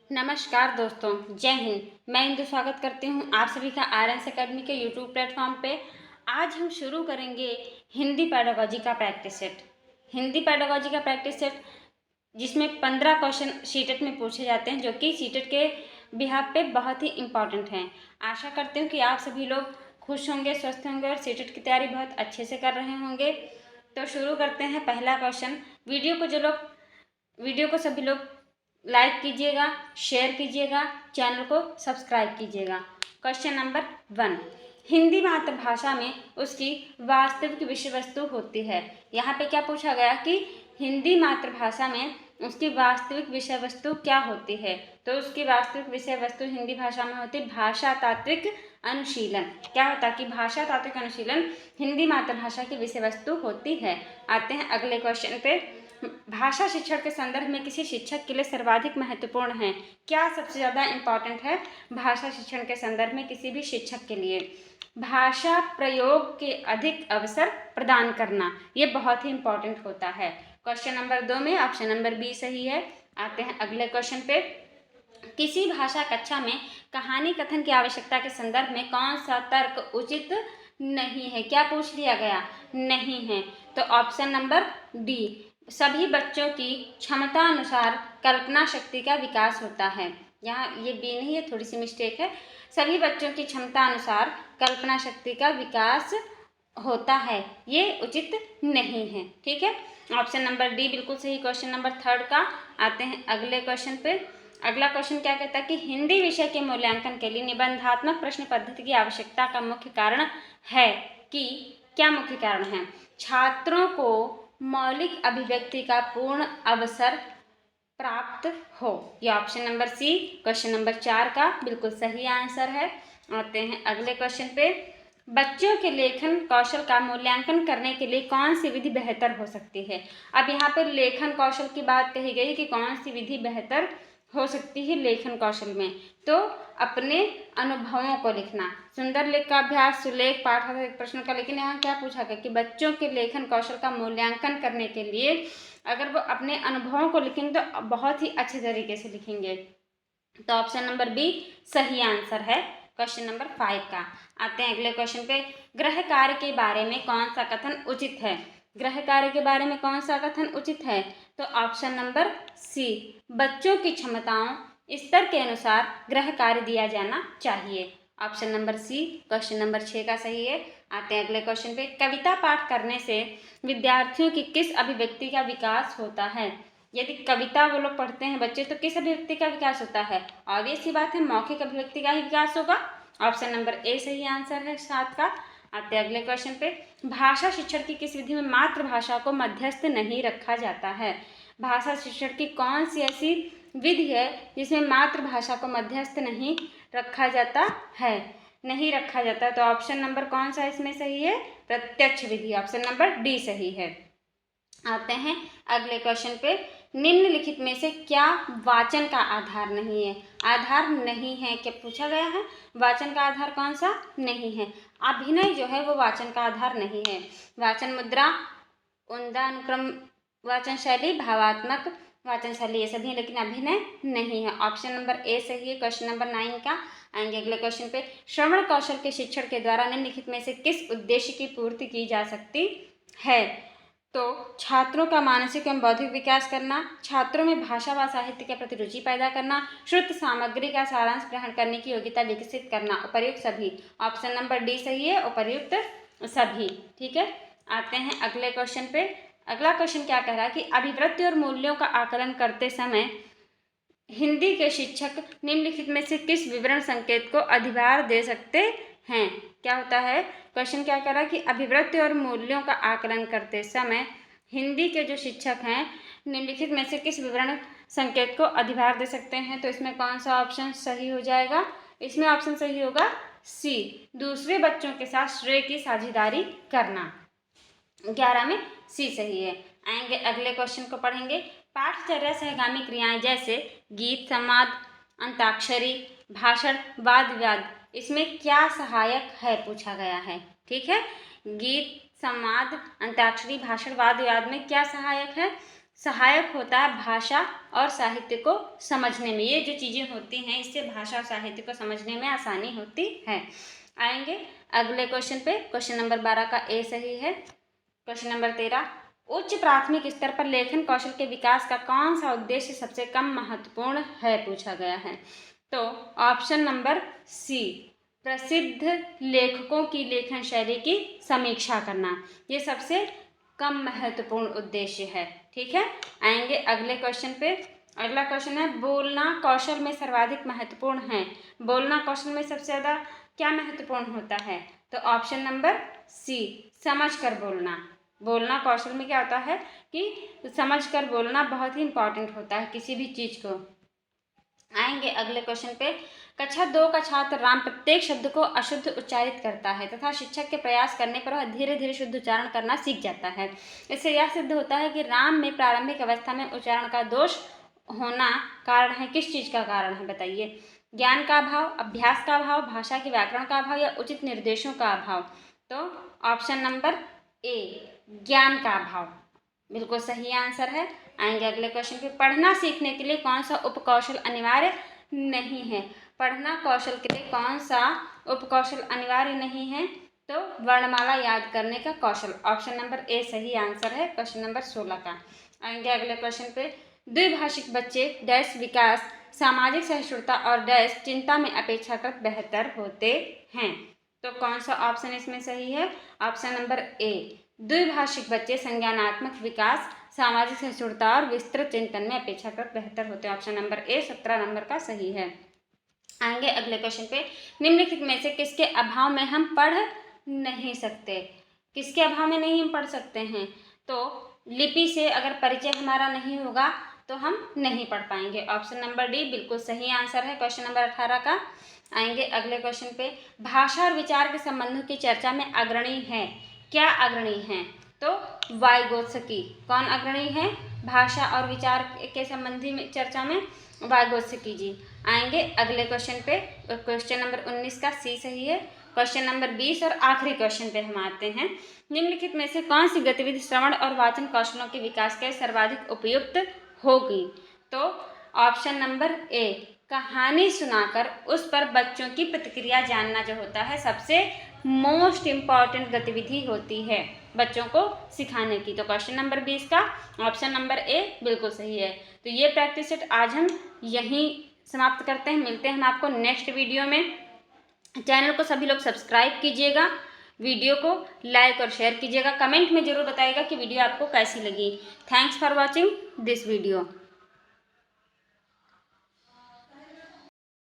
नमस्कार दोस्तों, जय हिंद। मैं इंदु स्वागत करती हूँ आप सभी का आरएस एकेडमी के यूट्यूब प्लेटफॉर्म पे। आज हम शुरू करेंगे हिंदी पेडागॉजी का प्रैक्टिस सेट। हिंदी पेडागॉजी का प्रैक्टिस सेट जिसमें 15 क्वेश्चन सीटेट में पूछे जाते हैं, जो कि सीटेट के बिहाफ पे बहुत ही इम्पॉर्टेंट हैं। आशा करती हूँ कि आप सभी लोग खुश होंगे, स्वस्थ होंगे और सीटेट की तैयारी बहुत अच्छे से कर रहे होंगे। तो शुरू करते हैं। पहला क्वेश्चन। वीडियो को सभी लोग लाइक कीजिएगा, शेयर कीजिएगा, चैनल को सब्सक्राइब कीजिएगा। Question number 1। हिंदी मातृभाषा में उसकी वास्तविक विषय वस्तु होती है। यहाँ पे क्या पूछा गया कि हिंदी मातृभाषा में उसकी वास्तविक विषय वस्तु क्या होती है। तो उसकी वास्तविक विषय वस्तु हिंदी भाषा में होती भाषा तात्विक अनुशीलन। क्या होता कि भाषा तात्विक अनुशीलन हिंदी मातृभाषा की विषय वस्तु होती है। आते हैं अगले क्वेश्चन पे। भाषा शिक्षण के संदर्भ में किसी शिक्षक के लिए सर्वाधिक महत्वपूर्ण है। क्या सबसे ज़्यादा इम्पॉर्टेंट है भाषा शिक्षण के संदर्भ में किसी भी शिक्षक के लिए? भाषा प्रयोग के अधिक अवसर प्रदान करना, ये बहुत ही इम्पॉर्टेंट होता है। क्वेश्चन नंबर 2 में ऑप्शन नंबर बी सही है। आते हैं अगले क्वेश्चन पे। किसी भाषा कक्षा में कहानी कथन की आवश्यकता के संदर्भ में कौन सा तर्क उचित नहीं है? क्या पूछ लिया गया? नहीं है। तो ऑप्शन नंबर डी, सभी बच्चों की क्षमता अनुसार कल्पना शक्ति का विकास होता है। यहाँ ये बी नहीं है, थोड़ी सी मिस्टेक है। सभी बच्चों की क्षमता अनुसार कल्पना शक्ति का विकास होता है, ये उचित नहीं है। ठीक है, ऑप्शन नंबर डी बिल्कुल सही। क्वेश्चन नंबर 3 का आते हैं अगले क्वेश्चन पे। अगला क्वेश्चन क्या कहता है कि हिंदी विषय के मूल्यांकन के लिए निबंधात्मक प्रश्न पद्धति की आवश्यकता का मुख्य कारण है कि क्या मुख्य कारण है? छात्रों को मौलिक अभिव्यक्ति का पूर्ण अवसर प्राप्त हो। यह option number C question number 4 का बिल्कुल सही आंसर है। आते हैं अगले क्वेश्चन पे। बच्चों के लेखन कौशल का मूल्यांकन करने के लिए कौन सी विधि बेहतर हो सकती है? अब यहाँ पे लेखन कौशल की बात कही गई कि कौन सी विधि बेहतर हो सकती है लेखन कौशल में। तो अपने अनुभवों को लिखना, सुंदर लेख का अभ्यास, सुलेख पाठ आधारित प्रश्न का। लेकिन यहाँ क्या पूछा गया कि बच्चों के लेखन कौशल का मूल्यांकन करने के लिए अगर वो अपने अनुभवों को लिखेंगे तो बहुत ही अच्छे तरीके से लिखेंगे। तो ऑप्शन नंबर बी सही आंसर है क्वेश्चन नंबर 5 का। आते हैं अगले क्वेश्चन पे। गृह कार्य के बारे में कौन सा कथन उचित है? गृह कार्य के बारे में कौन सा कथन उचित है? तो ऑप्शन नंबर सी, बच्चों की क्षमताओं स्तर के अनुसार गृह कार्य दिया जाना चाहिए। Option number C question number 6 का सही है। आते हैं अगले क्वेश्चन पे। कविता पाठ करने से विद्यार्थियों की किस अभिव्यक्ति का विकास होता है? यदि कविता वो लोग पढ़ते हैं बच्चे, तो किस अभिव्यक्ति का विकास होता है? ऑब्वियस सी बात है, मौखिक अभिव्यक्ति का ही विकास होगा। ऑप्शन नंबर ए सही आंसर है 7 का। आते हैं अगले क्वेश्चन पे। भाषा शिक्षण की किस विधि में मातृभाषा को मध्यस्थ नहीं रखा जाता है? भाषा शिक्षण की कौन सी ऐसी विधि है जिसमें मातृभाषा को मध्यस्थ नहीं रखा जाता है? नहीं रखा जाता। तो ऑप्शन नंबर कौन सा इसमें सही है? प्रत्यक्ष विधि, ऑप्शन नंबर डी सही है। आते हैं अगले क्वेश्चन पे। निम्नलिखित में से क्या वाचन का आधार नहीं है? आधार नहीं है क्या पूछा गया है? वाचन का आधार कौन सा नहीं है? अभिनय जो है वो वाचन का आधार नहीं है। वाचन मुद्रा, उम्दा अनुक्रम वाचन शैली, भावात्मक वाचन शैली, ये सभी, लेकिन अभिनय नहीं है। ऑप्शन नंबर ए सही है क्वेश्चन नंबर 9 का। आएंगे अगले क्वेश्चन पे। श्रवण कौशल के शिक्षण के द्वारा निम्नलिखित में से किस उद्देश्य की पूर्ति की जा सकती है? तो छात्रों का मानसिक एवं बौद्धिक विकास करना, छात्रों में भाषा व साहित्य के प्रति रुचि पैदा करना, श्रुत सामग्री का सारांश ग्रहण करने की योग्यता विकसित करना, उपर्युक्त सभी। ऑप्शन नंबर डी सही है, उपर्युक्त सभी। ठीक है, आते हैं अगले क्वेश्चन पे। अगला क्वेश्चन क्या कह रहा है कि अभिवृत्ति और मूल्यों का आकलन करते समय हिंदी के शिक्षक निम्नलिखित में से किस विवरण संकेत को अधिभार दे सकते हैं? क्या होता है? क्वेश्चन क्या कह रहा है कि अभिवृत्ति और मूल्यों का आकलन करते समय हिंदी के जो शिक्षक हैं निम्नलिखित में से किस विवरण संकेत को अधिभार दे सकते हैं? तो इसमें कौन सा ऑप्शन सही हो जाएगा? इसमें ऑप्शन सही होगा सी, दूसरे बच्चों के साथ श्रेय की साझेदारी करना। 11 में सी सही है। आएंगे अगले क्वेश्चन को पढ़ेंगे। पाठचर्या सहगामी क्रियाएं जैसे गीत, संवाद, अंताक्षरी, भाषण, वाद विवाद, इसमें क्या सहायक है पूछा गया है। ठीक है, गीत, संवाद, अंताक्षरी, भाषण, वाद विवाद में क्या सहायक है? सहायक होता है भाषा और साहित्य को समझने में। ये जो चीज़ें होती हैं इससे भाषा और साहित्य को समझने में आसानी होती है। आएंगे अगले क्वेश्चन पे। क्वेश्चन नंबर 12 का ए सही है। क्वेश्चन नंबर 13, उच्च प्राथमिक स्तर पर लेखन कौशल के विकास का कौन सा उद्देश्य सबसे कम महत्वपूर्ण है, पूछा गया है। तो ऑप्शन नंबर सी, प्रसिद्ध लेखकों की लेखन शैली की समीक्षा करना, ये सबसे कम महत्वपूर्ण उद्देश्य है। ठीक है, आएंगे अगले क्वेश्चन पे। अगला क्वेश्चन है, बोलना कौशल में सर्वाधिक महत्वपूर्ण है। बोलना कौशल में सबसे ज़्यादा क्या महत्वपूर्ण होता है? तो ऑप्शन नंबर सी, समझ कर बोलना। बोलना कौशल में क्या होता है कि समझ कर बोलना बहुत ही इंपॉर्टेंट होता है किसी भी चीज़ को। आएंगे अगले क्वेश्चन पे। कक्षा 2 का छात्र राम प्रत्येक शब्द को अशुद्ध उच्चारित करता है तथा शिक्षक के प्रयास करने पर वह धीरे धीरे शुद्ध उच्चारण करना सीख जाता है। इससे यह सिद्ध होता है कि राम में प्रारंभिक अवस्था में उच्चारण का दोष होना कारण है। किस चीज़ का कारण है बताइए? ज्ञान का अभाव, अभ्यास का अभाव, भाषा के व्याकरण का अभाव या उचित निर्देशों का अभाव? तो ऑप्शन नंबर ए, ज्ञान का अभाव बिल्कुल सही आंसर है। आएंगे अगले क्वेश्चन पे। पढ़ना सीखने के लिए कौन सा उपकौशल अनिवार्य नहीं है? पढ़ना कौशल के लिए कौन सा उपकौशल अनिवार्य नहीं है? तो वर्णमाला याद करने का कौशल। ऑप्शन नंबर ए सही आंसर है क्वेश्चन नंबर 16 का। आएंगे अगले क्वेश्चन पे। द्विभाषिक बच्चे डैश विकास, सामाजिक सहिष्णुता और डैश चिंता में अपेक्षाकृत बेहतर होते हैं। तो कौन सा ऑप्शन इसमें सही है? ऑप्शन नंबर ए, द्विभाषिक बच्चे संज्ञानात्मक विकास, सामाजिक सहिष्णुता और विस्तृत चिंतन में अपेक्षाकृत बेहतर होते हैं। ऑप्शन नंबर ए 17 नंबर का सही है। आएंगे अगले क्वेश्चन पे। निम्नलिखित में से किसके अभाव में हम पढ़ नहीं सकते? किसके अभाव में नहीं हम पढ़ सकते हैं? तो लिपि से अगर परिचय हमारा नहीं होगा तो हम नहीं पढ़ पाएंगे। ऑप्शन नंबर डी बिल्कुल सही आंसर है क्वेश्चन नंबर 18 का। आएंगे अगले क्वेश्चन पे। भाषा और विचार के संबंधों की चर्चा में अग्रणी है। क्या अग्रणी है? तो वाइगोत्स्की। कौन अग्रणी है भाषा और विचार के संबंधी में चर्चा में? वाइगोत्स्की जी। आएंगे अगले क्वेश्चन पे। क्वेश्चन नंबर 19 का सी सही है। क्वेश्चन नंबर 20 और आखिरी क्वेश्चन पे हम आते हैं। निम्नलिखित में से कौन सी गतिविधि श्रवण और वाचन कौशलों के विकास के सर्वाधिक उपयुक्त होगी? तो ऑप्शन नंबर ए, कहानी सुनाकर उस पर बच्चों की प्रतिक्रिया जानना जो होता है सबसे मोस्ट इम्पॉर्टेंट गतिविधि होती है बच्चों को सिखाने की। तो क्वेश्चन नंबर 20 का ऑप्शन नंबर ए बिल्कुल सही है। तो ये प्रैक्टिस सेट आज हम यहीं समाप्त करते हैं। मिलते हैं हम आपको नेक्स्ट वीडियो में। चैनल को सभी लोग सब्सक्राइब कीजिएगा, वीडियो को लाइक और शेयर कीजिएगा, कमेंट में ज़रूर बताइएगा कि वीडियो आपको कैसी लगी। Thanks for watching this video.